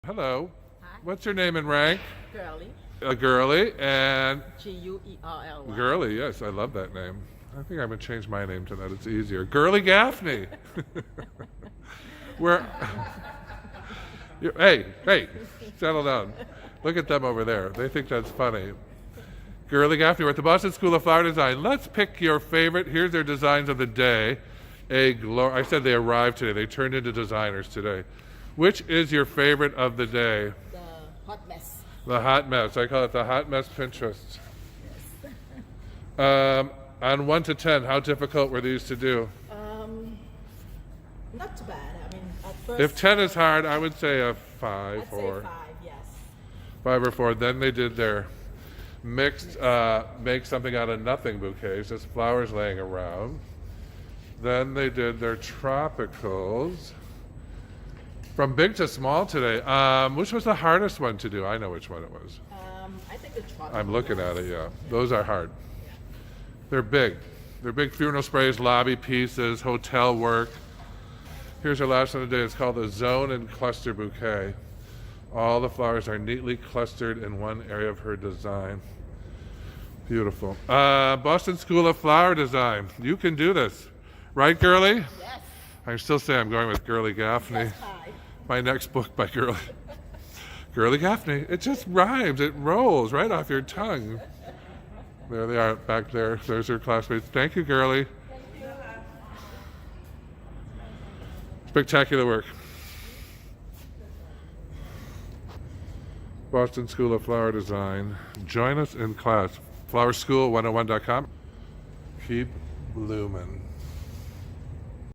Hello. Hi. What's your name and rank? Girly. Girly and Guerly. Girly. Yes, I love that name. I think I'm gonna change my name to that. It's easier. Girly Gaffney. Where? Hey, settle down. Look at them over there. They think that's funny. Girly Gaffney. We're at the Boston School of Flower Design. Let's pick your favorite. Here's their designs of the day. I said they arrived today. They turned into designers today. Which is your favorite of the day? The hot mess. The hot mess. I call it the hot mess Pinterest. On 1 to 10, how difficult were these to do? Not too bad. I mean, at first. If 10 is hard, I would say a 5 I'd or say 5, yes. 5 or 4. Then they did their mixed make something out of nothing bouquets, just flowers laying around. Then they did their tropicals. From big to small today. Which was the hardest one to do? I know which one it was. I think the tropical. I'm looking at it, yeah. Those are hard. They're big. They're big funeral sprays, lobby pieces, hotel work. Here's our last one of the day. It's called the Zone and Cluster Bouquet. All the flowers are neatly clustered in one area of her design. Beautiful. Boston School of Flower Design. You can do this. Right, Girly? Yes. I still say I'm going with Girly Gaffney. That's 5. My next book by Girly Gaffney. It just rhymes. It rolls right off your tongue. There they are back there. There's your classmates. Thank you, Girly. Spectacular work. Boston School of Flower Design. Join us in class. flowerschool101.com. Keep blooming.